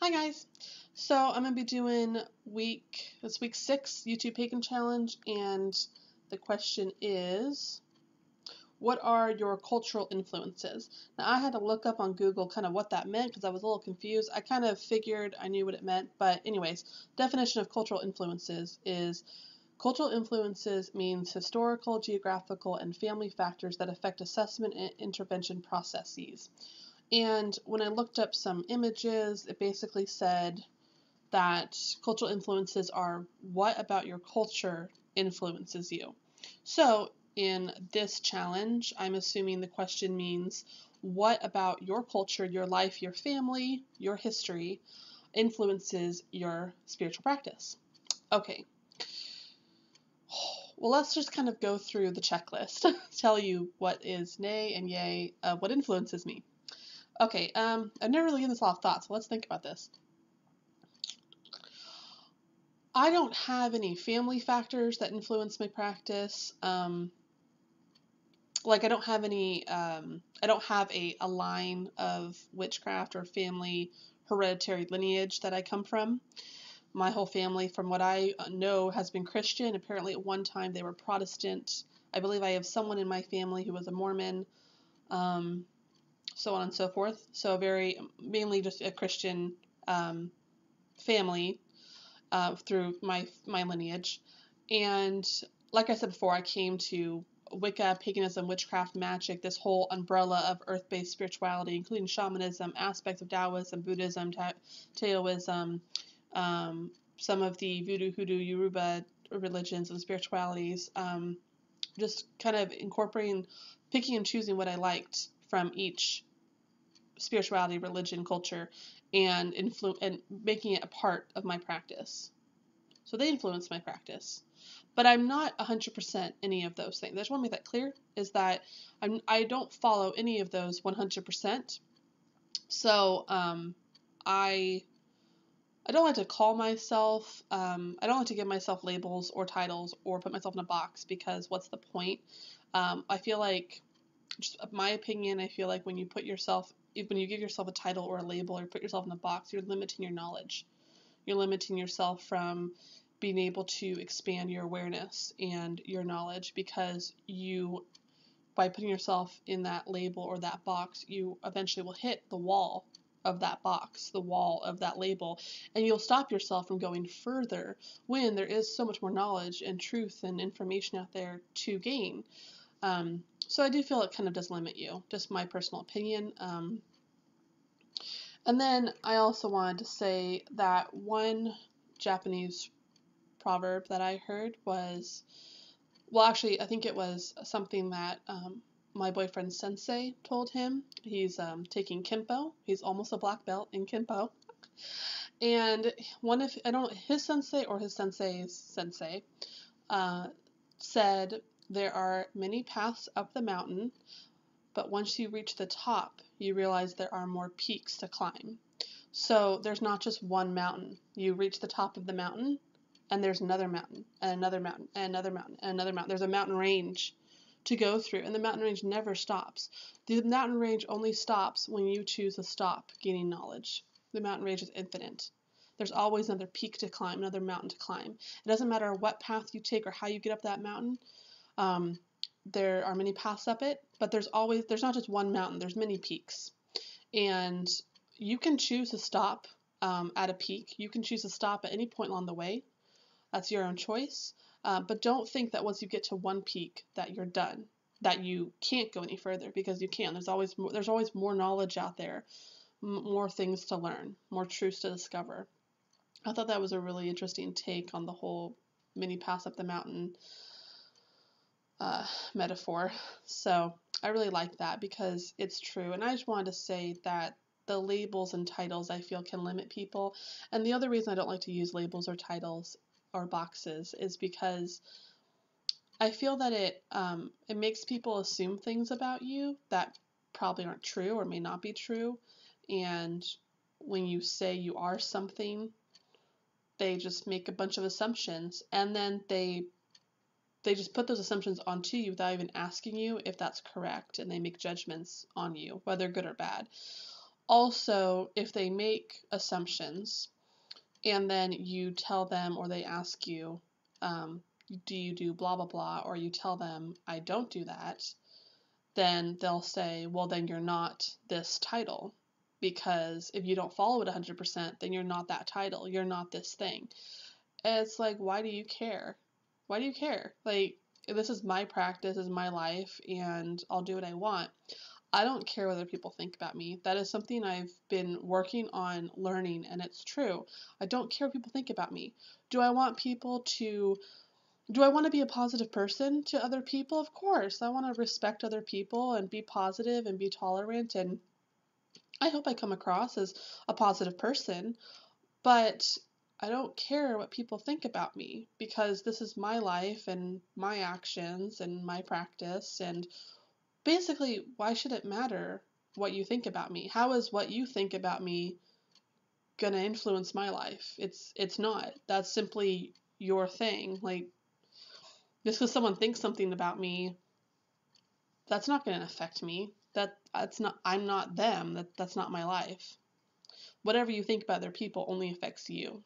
Hi guys. So I'm gonna be doing week 6 YouTube Pagan challenge, and the question is, what are your cultural influences? Now I had to look up on Google kind of what that meant because I was a little confused. I kind of figured I knew what it meant, but anyways, definition of cultural influences is cultural influences means historical, geographical, and family factors that affect assessment and intervention processes. And when I looked up some images, it basically said that cultural influences are what about your culture influences you. So in this challenge, I'm assuming the question means what about your culture, your life, your family, your history influences your spiritual practice. Okay. Well, let's just kind of go through the checklist, tell you what is nay and yay, what influences me. Okay, I've never really given this a lot of thought, so let's think about this. I don't have any family factors that influence my practice. Like I don't have any, I don't have a line of witchcraft or family hereditary lineage that I come from. My whole family, from what I know, has been Christian. Apparently at one time they were Protestant. I believe I have someone in my family who was a Mormon, so on and so forth. So mainly just a Christian family. Through my lineage. And like I said before, I came to Wicca, paganism, witchcraft, magic, this whole umbrella of earth-based spirituality, including shamanism, aspects of Taoism, Buddhism, Taoism, some of the voodoo, hoodoo, Yoruba religions and spiritualities, just kind of incorporating, picking and choosing what I liked from each spirituality, religion, culture, and making it a part of my practice. So they influence my practice. But I'm not 100% any of those things. I just want to make that clear, is that I don't follow any of those 100%. So I don't like to call myself, I don't like to give myself labels or titles or put myself in a box, because what's the point? I feel like, just my opinion, I feel like when you give yourself a title or a label or put yourself in a box, you're limiting your knowledge. You're limiting yourself from being able to expand your awareness and your knowledge, because by putting yourself in that label or that box, you eventually will hit the wall of that box, the wall of that label, and you'll stop yourself from going further when there is so much more knowledge and truth and information out there to gain. So I do feel it kind of does limit you, just my personal opinion. And then I also wanted to say that one Japanese proverb that I heard was, well, actually, I think it was something that my boyfriend's sensei told him. He's taking Kenpo. He's almost a black belt in Kenpo. And his sensei or his sensei's sensei said there are many paths up the mountain, but once you reach the top, you realize there are more peaks to climb. So there's not just one mountain. You reach the top of the mountain, and there's another mountain, and another mountain, and another mountain, and another mountain. There's a mountain range to go through, and the mountain range never stops. The mountain range only stops when you choose to stop gaining knowledge. The mountain range is infinite. There's always another peak to climb, another mountain to climb. It doesn't matter what path you take or how you get up that mountain. There are many paths up it, but there's not just one mountain, there's many peaks. And you can choose to stop at a peak. You can choose to stop at any point along the way. That's your own choice. But don't think that once you get to one peak that you're done, that you can't go any further, because you can. There's always more knowledge out there, more things to learn, more truths to discover. I thought that was a really interesting take on the whole mini pass up the mountain metaphor. So I really like that, because it's true. And I just wanted to say that the labels and titles, I feel, can limit people. And the other reason I don't like to use labels or titles or boxes is because I feel that it makes people assume things about you that probably aren't true or may not be true. And when you say you are something, they just make a bunch of assumptions, and then they just put those assumptions onto you without even asking you if that's correct, and they make judgments on you, whether good or bad. Also, if they make assumptions and then you tell them, or they ask you, do you do blah, blah, blah, or you tell them, I don't do that, then they'll say, well, then you're not this title. Because if you don't follow it 100%, then you're not that title. You're not this thing. And it's like, why do you care? Why do you care? Like, this is my practice, this is my life, and I'll do what I want. I don't care what other people think about me. That is something I've been working on learning, and it's true. I don't care what people think about me. Do I want to be a positive person to other people? Of course. I want to respect other people and be positive and be tolerant, and I hope I come across as a positive person, but I don't care what people think about me because this is my life and my actions and my practice, and basically, why should it matter what you think about me? How is what you think about me going to influence my life? It's not. That's simply your thing. Like, just because someone thinks something about me, that's not going to affect me. That's not. I'm not them. That's not my life. Whatever you think about other people only affects you.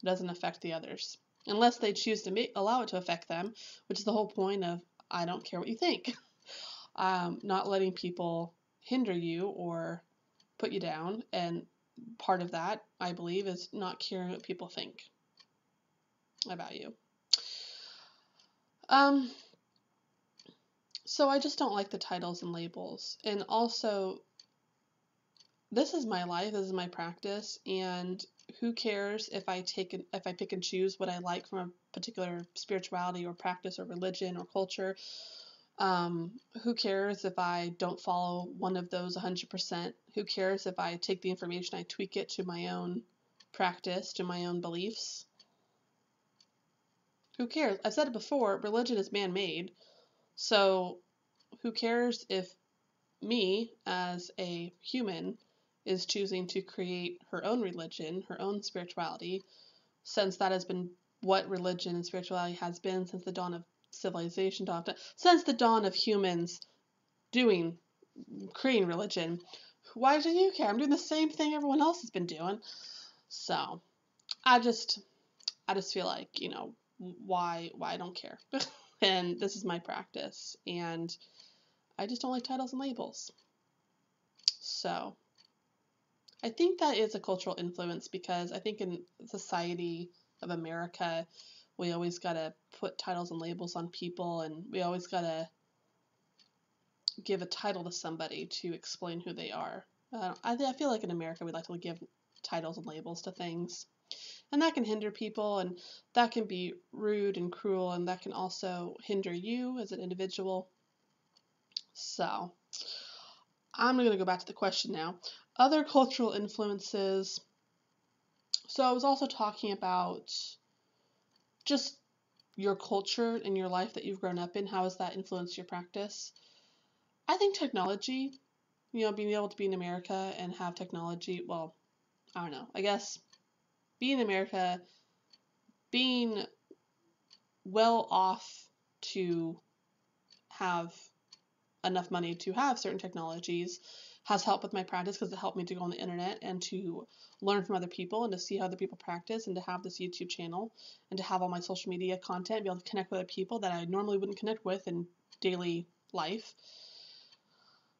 It doesn't affect the others, unless they choose to allow it to affect them, which is the whole point of I don't care what you think. Not letting people hinder you or put you down, and part of that, I believe, is not caring what people think about you. So I just don't like the titles and labels, and also, this is my life, this is my practice, and who cares if I pick and choose what I like from a particular spirituality or practice or religion or culture. Who cares if I don't follow one of those 100%? Who cares if I take the information, I tweak it to my own practice, to my own beliefs? Who cares? I've said it before, religion is man-made, so who cares if me, as a human, is choosing to create her own religion, her own spirituality, since that has been what religion and spirituality has been since the dawn of civilization, since the dawn of humans creating religion. Why do you care? I'm doing the same thing everyone else has been doing. So I just feel like, why I don't care. And this is my practice, and I just don't like titles and labels. So I think that is a cultural influence, because I think in society of America, we always got to put titles and labels on people, and we always got to give a title to somebody to explain who they are. I feel like in America we like to give titles and labels to things, and that can hinder people, and that can be rude and cruel, and that can also hinder you as an individual. So I'm going to go back to the question now. Other cultural influences. So I was also talking about just your culture and your life that you've grown up in. How has that influenced your practice? I think technology, being able to be in America and have technology, well, I don't know. I guess being in America, being well off to have enough money to have certain technologies has helped with my practice, because it helped me to go on the internet and to learn from other people and to see how other people practice, and to have this YouTube channel and to have all my social media content, be able to connect with other people that I normally wouldn't connect with in daily life.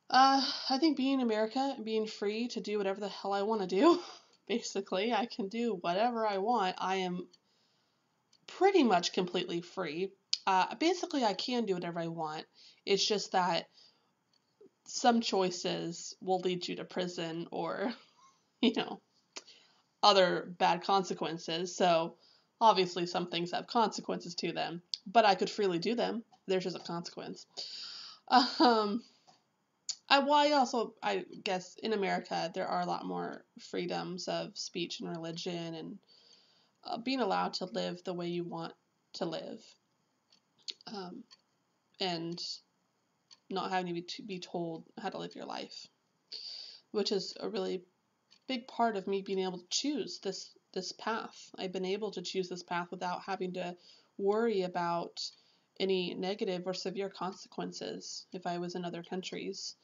I think being in America and being free to do whatever the hell I want to do, basically, I can do whatever I want. I am pretty much completely free. Basically, I can do whatever I want. It's just that some choices will lead you to prison or, other bad consequences. So, obviously, some things have consequences to them, but I could freely do them. There's just a consequence. I guess in America there are a lot more freedoms of speech and religion, and being allowed to live the way you want to live, and not having to be told how to live your life, which is a really big part of me being able to choose this path. I've been able to choose this path without having to worry about any negative or severe consequences if I was in other countries.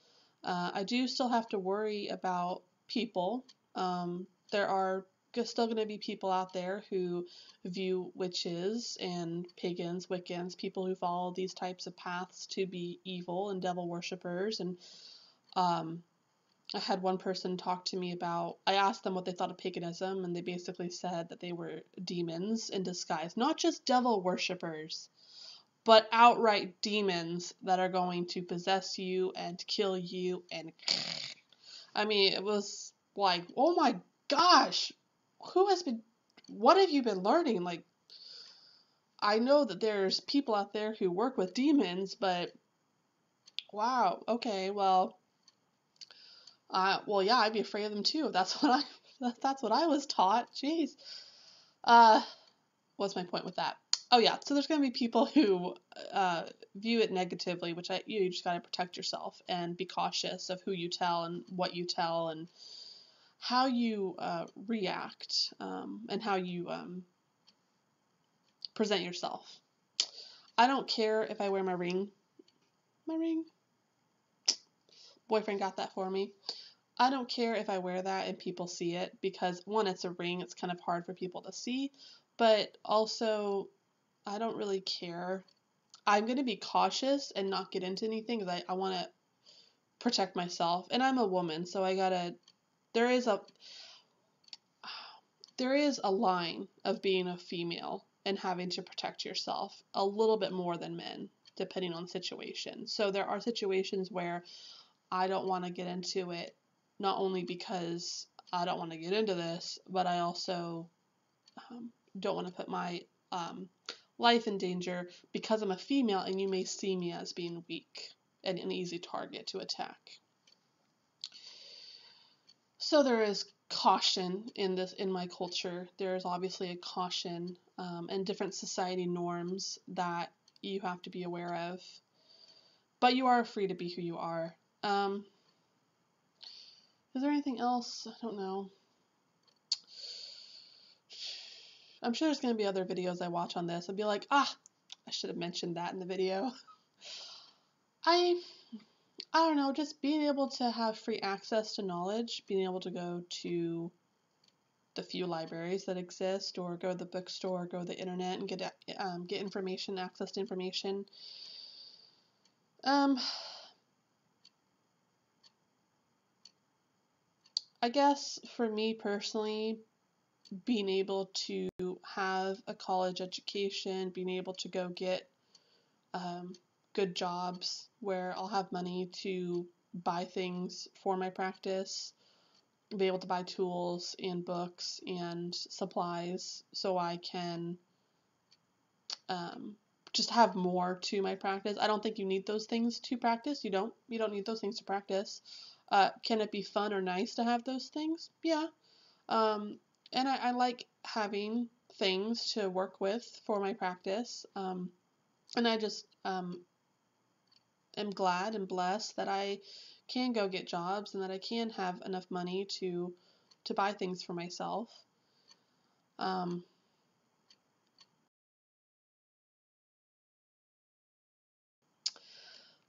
I do still have to worry about people. There are still going to be people out there who view witches and pagans, Wiccans, people who follow these types of paths to be evil and devil worshippers. And I had one person talk to me about, I asked them what they thought of paganism, and they basically said that they were demons in disguise. Not just devil worshippers, but outright demons that are going to possess you and kill you. And I mean, it was like, oh my gosh, what have you been learning? Like, I know that there's people out there who work with demons, but wow, okay, well, yeah, I'd be afraid of them too. That's what I was taught. Jeez. What's my point with that? Oh yeah, so there's going to be people who view it negatively, which you just got to protect yourself and be cautious of who you tell and what you tell and how you react and how you present yourself. I don't care if I wear my ring. My ring? Boyfriend got that for me. I don't care if I wear that and people see it because, one, it's a ring. It's kind of hard for people to see. But also, I don't really care. I'm going to be cautious and not get into anything because I want to protect myself. And I'm a woman, so there is a line of being a female and having to protect yourself a little bit more than men, depending on the situation. So there are situations where I don't want to get into it, not only because I don't want to get into this, but I also don't want to put my life in danger because I'm a female and you may see me as being weak and an easy target to attack. So there is caution in my culture. There is obviously a caution and different society norms that you have to be aware of. But you are free to be who you are. Is there anything else? I don't know. I'm sure there's going to be other videos I watch on this. I'll be like, I should have mentioned that in the video. I don't know, just being able to have free access to knowledge, being able to go to the few libraries that exist, or go to the bookstore, go to the internet and get information, access to information. I guess for me personally, being able to have a college education, being able to go get good jobs where I'll have money to buy things for my practice, be able to buy tools and books and supplies so I can just have more to my practice. I don't think you need those things to practice. You don't need those things to practice. Can it be fun or nice to have those things? Yeah. And I like having things to work with for my practice. And I just am glad and blessed that I can go get jobs and that I can have enough money to buy things for myself.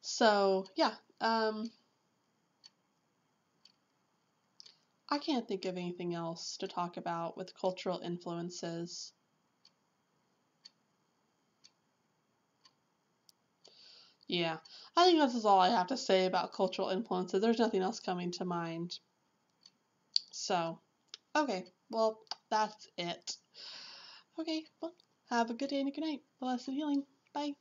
So yeah, I can't think of anything else to talk about with cultural influences. Yeah, I think this is all I have to say about cultural influences. There's nothing else coming to mind. So, okay, well, that's it. Okay, well, have a good day and a good night. Blessed healing. Bye.